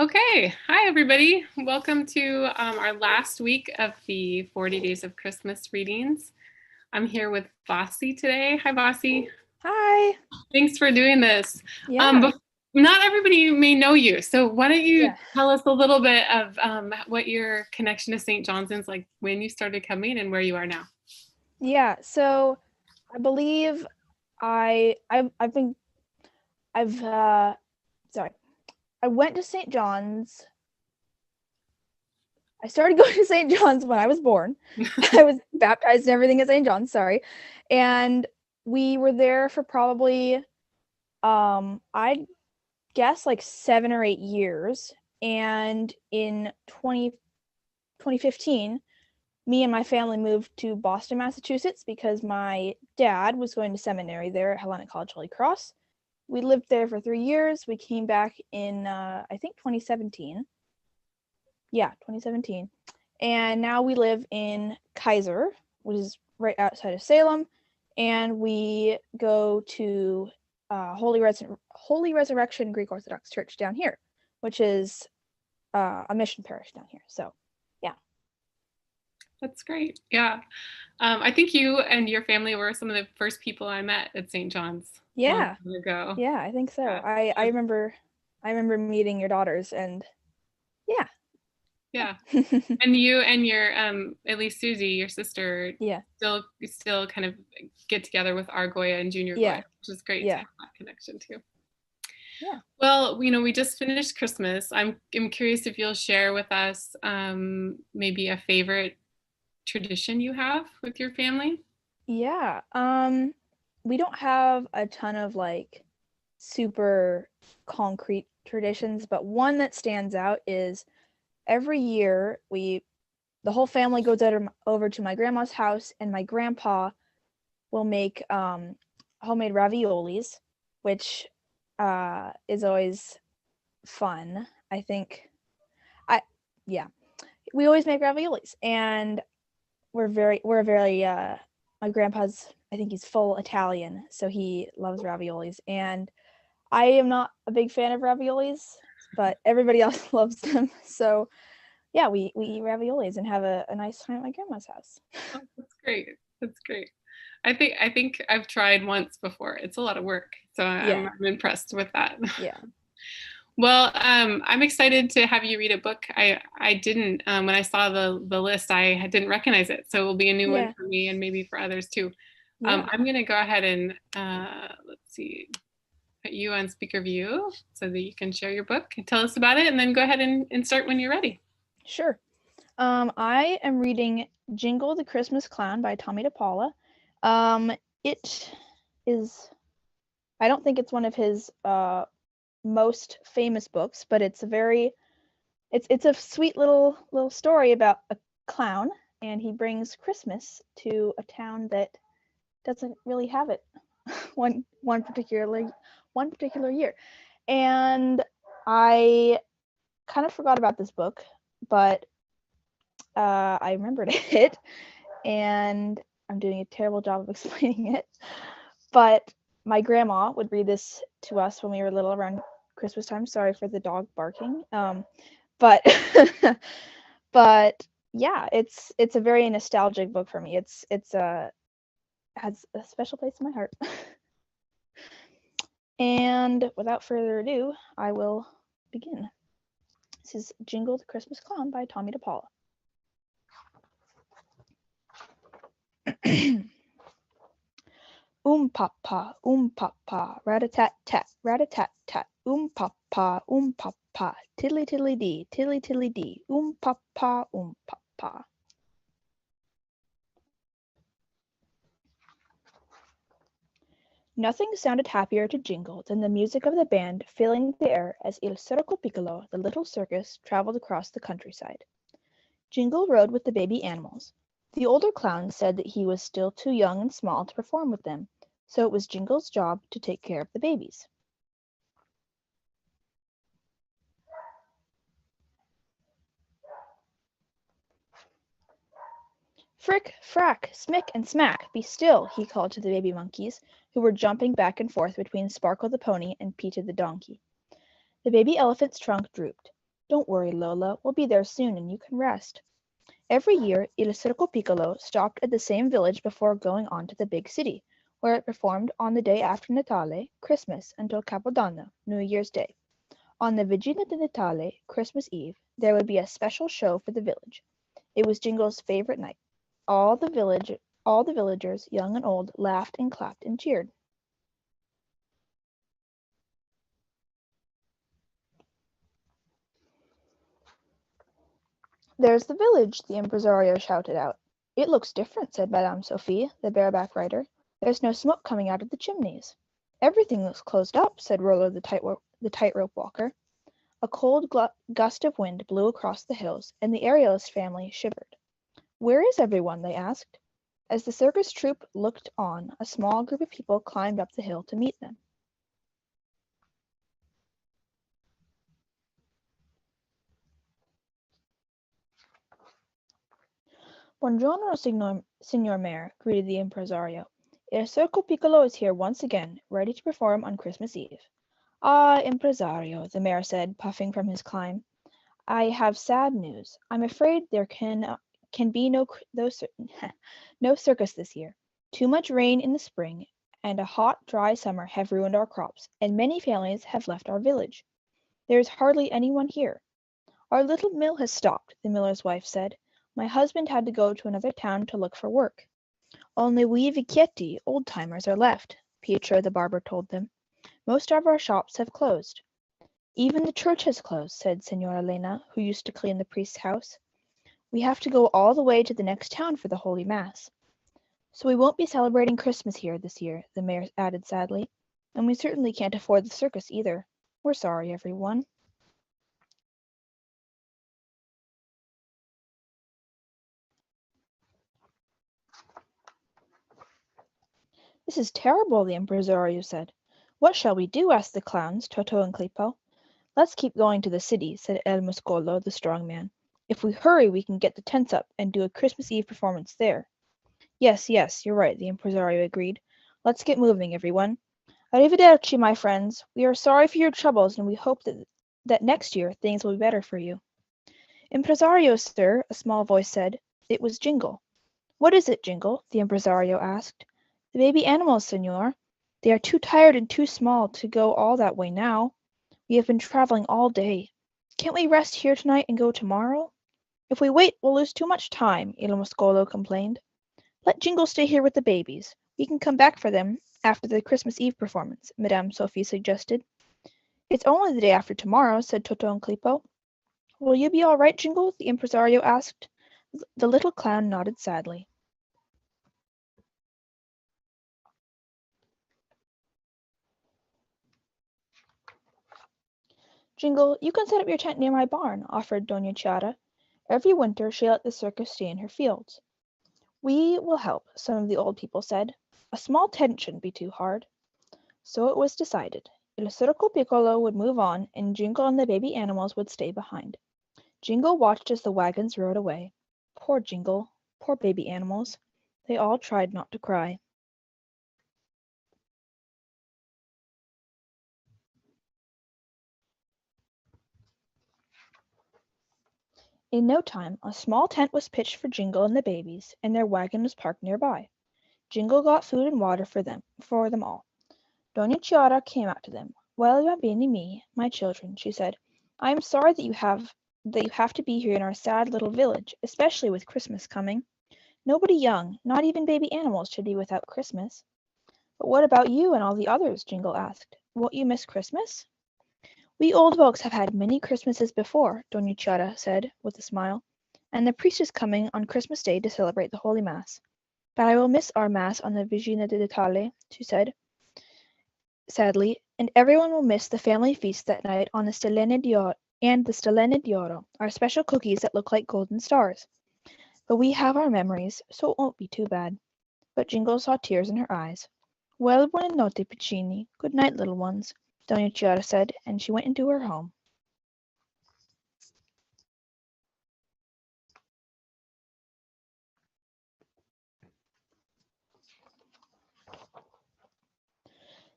Okay, hi everybody. Welcome to our last week of the 40 Days of Christmas readings. I'm here with Vasi today. Hi, Vasi. Hi. Thanks for doing this. Yeah. Not everybody may know you, so why don't you Yeah. tell us a little bit of what your connection to St. John's is, like when you started coming and where you are now? Yeah. So I believe I've been I've sorry. I went to St. John's. I started going to St. John's when I was born. I was baptized and everything at St. John's, sorry. And we were there for probably I guess like 7 or 8 years. And in 2015, me and my family moved to Boston, Massachusetts because my dad was going to seminary there at Hellenic College Holy Cross. We lived there for 3 years. We came back in, I think, 2017. Yeah, 2017. And now we live in Kaiser, which is right outside of Salem. And we go to Holy Resurrection Greek Orthodox Church down here, which is a mission parish down here. So, yeah. That's great. Yeah. I think you and your family were some of the first people I met at St. John's a long Yeah. time ago. Yeah, I think so. Yeah. I remember meeting your daughters and yeah. Yeah. Yeah. And you and your at least Susie, your sister, Yeah. still kind of get together with our Goya and Junior Yeah. Goya, which is great to Yeah. have that connection too. Yeah. Well, we just finished Christmas. I'm curious if you'll share with us maybe a favorite tradition you have with your family. Yeah. We don't have a ton of like super concrete traditions, but one that stands out is every year the whole family goes over to my grandma's house and my grandpa will make homemade raviolis, which is always fun. I think I yeah, we always make raviolis, and we're very my grandpa's, I think he's full Italian, so he loves raviolis, and I am not a big fan of raviolis, but everybody else loves them. So yeah, we eat raviolis and have a nice time at my grandma's house. Oh, that's great. That's great. I think I've tried once before. It's a lot of work, so I'm, Yeah. I'm impressed with that. Yeah. Well, I'm excited to have you read a book. I didn't when I saw the list, I didn't recognize it, so it will be a new one Yeah. for me and maybe for others too. Yeah. I'm gonna go ahead and let's see, put you on speaker view so that you can share your book and tell us about it, and then go ahead and start when you're ready. Sure. I am reading Jingle the Christmas Clown by Tomie dePaola. It is, I don't think it's one of his most famous books, but it's a sweet little story about a clown, and he brings Christmas to a town that doesn't really have it one particular year. And I kind of forgot about this book, but I remembered it, and I'm doing a terrible job of explaining it. But my grandma would read this to us when we were little around Christmas time. Sorry for the dog barking. But but yeah, it's a very nostalgic book for me. It's has a special place in my heart. And without further ado, I will begin. This is Jingle the Christmas Clown by Tomie dePaola. Papa, papa, rat-a-tat-tat, rat-a-tat-tat, papa, papa, tiddly-tiddly-dee, tiddly-tiddly-dee, papa, papa. Nothing sounded happier to Jingle than the music of the band filling the air as Il Circo Piccolo, the little circus, traveled across the countryside. Jingle rode with the baby animals. The older clown said that he was still too young and small to perform with them, so it was Jingle's job to take care of the babies. Frick, frack, smick, and smack, be still, he called to the baby monkeys, who were jumping back and forth between Sparkle the pony and Peter the donkey. The baby elephant's trunk drooped. Don't worry, Lola. We'll be there soon and you can rest. Every year, Il Circo Piccolo stopped at the same village before going on to the big city, where it performed on the day after Natale, Christmas, until Capodanno, New Year's Day. On the Vigina di Natale, Christmas Eve, there would be a special show for the village. It was Jingle's favorite night. All the villagers, young and old, laughed and clapped and cheered. There's the village, the impresario shouted out. It looks different, said Madame Sophie, the bareback rider. There's no smoke coming out of the chimneys. Everything looks closed up, said Rollo the tightrope walker. A cold gust of wind blew across the hills, and the aerialist family shivered. Where is everyone? They asked. As the circus troupe looked on, a small group of people climbed up the hill to meet them. Buongiorno, Signor Mayor, greeted the impresario. Il Circo Piccolo is here once again, ready to perform on Christmas Eve. Ah, impresario, the mayor said, puffing from his climb. I have sad news. I'm afraid there can be no circus this year. Too much rain in the spring and a hot, dry summer have ruined our crops, and many families have left our village. There is hardly anyone here. Our little mill has stopped, the miller's wife said. My husband had to go to another town to look for work. Only we vecchietti, old-timers, are left, Pietro the barber told them. Most of our shops have closed. Even the church has closed, said Signora Lena, who used to clean the priest's house. We have to go all the way to the next town for the Holy Mass. So we won't be celebrating Christmas here this year, the mayor added sadly. And we certainly can't afford the circus either. We're sorry, everyone. This is terrible, the impresario said. What shall we do? Asked the clowns, Toto and Clipo. Let's keep going to the city, said El Muscolo, the strong man. If we hurry, we can get the tents up and do a Christmas Eve performance there. Yes, you're right, the impresario agreed. Let's get moving, everyone. Arrivederci, my friends. We are sorry for your troubles, and we hope that next year things will be better for you. Impresario, sir, a small voice said. It was Jingle. What is it, Jingle? The impresario asked. The baby animals, senor. They are too tired and too small to go all that way now. We have been traveling all day. Can't we rest here tonight and go tomorrow? If we wait, we'll lose too much time, Il Muscolo complained. Let Jingle stay here with the babies. We can come back for them after the Christmas Eve performance, Madame Sophie suggested. It's only the day after tomorrow, said Toto and Clipo. Will you be all right, Jingle? The impresario asked. The little clown nodded sadly. Jingle, you can set up your tent near my barn, offered Dona Chiara. Every winter she let the circus stay in her fields. We will help, some of the old people said. A small tent shouldn't be too hard. So it was decided. Il Circo Piccolo would move on, and Jingle and the baby animals would stay behind. Jingle watched as the wagons rode away. Poor Jingle, poor baby animals. They all tried not to cry. In no time, a small tent was pitched for Jingle and the babies, and their wagon was parked nearby. Jingle got food and water for them all. Dona Chiara came out to them. Well, bambini mi, my children, she said. I am sorry that you have to be here in our sad little village, especially with Christmas coming. Nobody young, not even baby animals, should be without Christmas. But what about you and all the others? Jingle asked. Won't you miss Christmas? We old folks have had many Christmases before, Dona Chiara said, with a smile, and the priest is coming on Christmas Day to celebrate the Holy Mass. But I will miss our Mass on the Vigina di Natale, she said, sadly, and everyone will miss the family feast that night on the Stelline d'Oro, our special cookies that look like golden stars. But we have our memories, so it won't be too bad. But Jingle saw tears in her eyes. Well, buonanotte, piccini. Good night, little ones, Dona Chiara said, and she went into her home.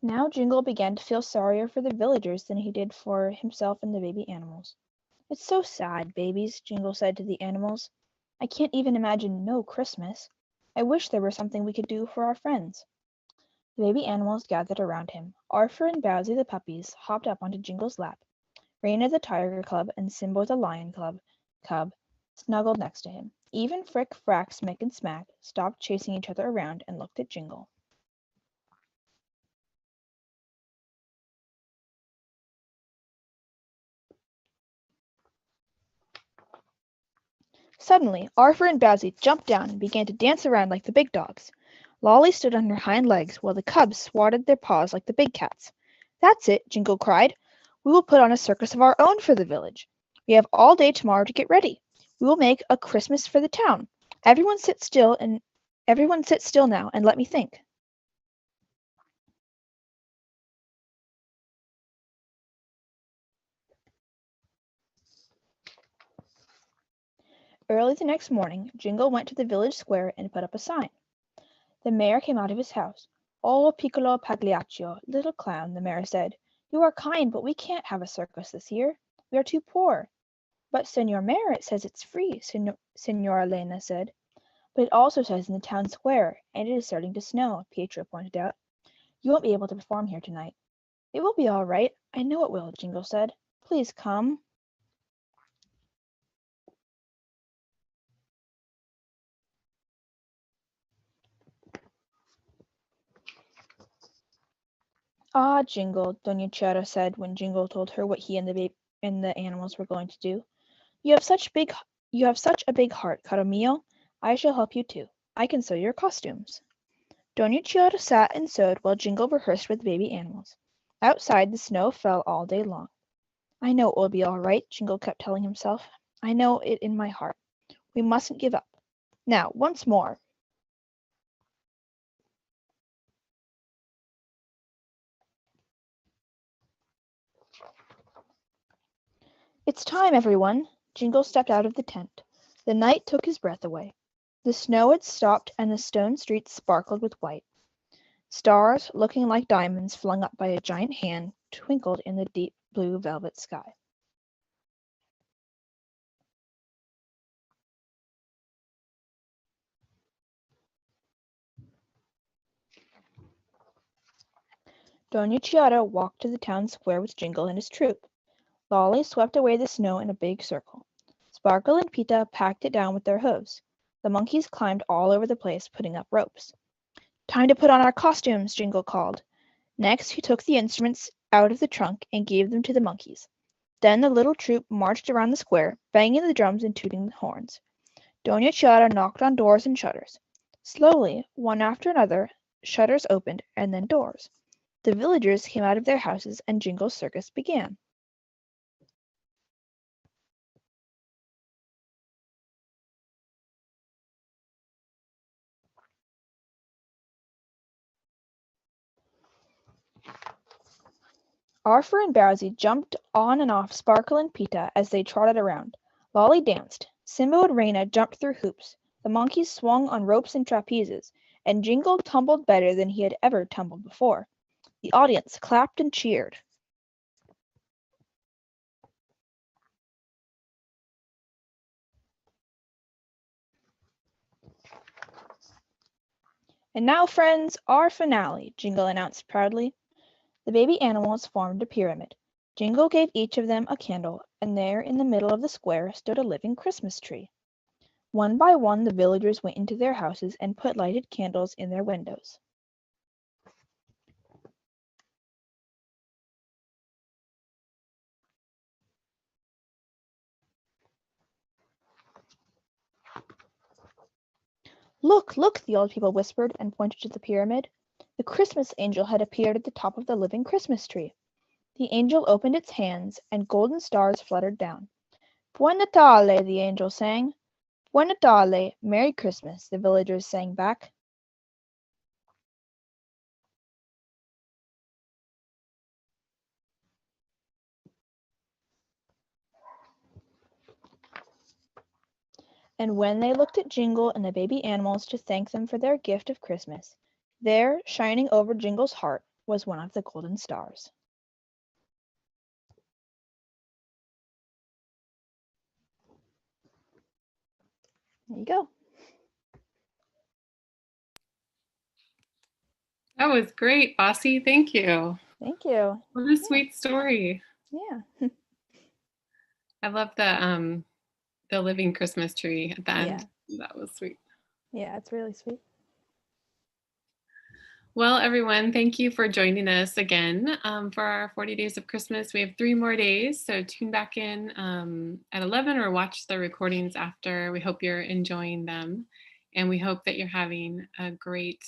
Now Jingle began to feel sorrier for the villagers than he did for himself and the baby animals. It's so sad, babies, Jingle said to the animals. I can't even imagine no Christmas. I wish there were something we could do for our friends. The baby animals gathered around him. Arthur and Bowsy the puppies hopped up onto Jingle's lap. Raina the tiger cub and Simbo the lion cub snuggled next to him. Even Frick, Frack, Smick, and Smack stopped chasing each other around and looked at Jingle. Suddenly, Arthur and Bowsy jumped down and began to dance around like the big dogs. Lolly stood on her hind legs while the cubs swatted their paws like the big cats. That's it, Jingle cried. We will put on a circus of our own for the village. We have all day tomorrow to get ready. We will make a Christmas for the town. Everyone sit still now and let me think. Early the next morning, Jingle went to the village square and put up a sign. The mayor came out of his house. "Oh, piccolo Pagliaccio, little clown," the mayor said, "you are kind, but we can't have a circus this year. We are too poor." "But, Senor Mayor, it says it's free," Senora Elena said. "But it also says in the town square, and it is starting to snow," Pietro pointed out. "You won't be able to perform here tonight." "It will be all right. I know it will," Jingle said. "Please come." "Ah, Jingle," Doña Chiara said when Jingle told her what he and the animals were going to do. You have such a big heart, caro mio. I shall help you too. I can sew your costumes." Doña Chiara sat and sewed while Jingle rehearsed with the baby animals. Outside, the snow fell all day long. "I know it will be all right," Jingle kept telling himself. "I know it in my heart. We mustn't give up. Now, once more." "It's time, everyone." Jingle stepped out of the tent. The night took his breath away. The snow had stopped and the stone streets sparkled with white. Stars, looking like diamonds flung up by a giant hand, twinkled in the deep blue velvet sky. Doña Chiara walked to the town square with Jingle and his troop. Lolly swept away the snow in a big circle. Sparkle and Pita packed it down with their hooves. The monkeys climbed all over the place, putting up ropes. "Time to put on our costumes," Jingle called. Next, he took the instruments out of the trunk and gave them to the monkeys. Then the little troop marched around the square, banging the drums and tooting the horns. Doña Chiara knocked on doors and shutters. Slowly, one after another, shutters opened, and then doors. The villagers came out of their houses and Jingle's circus began. Arthur and Bowsy jumped on and off Sparkle and Pita as they trotted around. Lolly danced. Simbo and Raina jumped through hoops. The monkeys swung on ropes and trapezes, and Jingle tumbled better than he had ever tumbled before. The audience clapped and cheered. "And now, friends, our finale," Jingle announced proudly. The baby animals formed a pyramid. Jingle gave each of them a candle, and there in the middle of the square stood a living Christmas tree. One by one the villagers went into their houses and put lighted candles in their windows. "Look, look!" the old people whispered and pointed to the pyramid. The Christmas angel had appeared at the top of the living Christmas tree. The angel opened its hands, and golden stars fluttered down. "Buon Natale!" the angel sang. "Buon Natale! Merry Christmas!" the villagers sang back. And when they looked at Jingle and the baby animals to thank them for their gift of Christmas, there, shining over Jingle's heart, was one of the golden stars. There you go. That was great, Vasi. Thank you. Thank you. What a sweet story. Yeah. I love the living Christmas tree at the end. That was sweet. Yeah, it's really sweet. Well, everyone, thank you for joining us again for our 40 Days of Christmas. We have 3 more days, so tune back in at 11 or watch the recordings after. We hope you're enjoying them, and we hope that you're having a great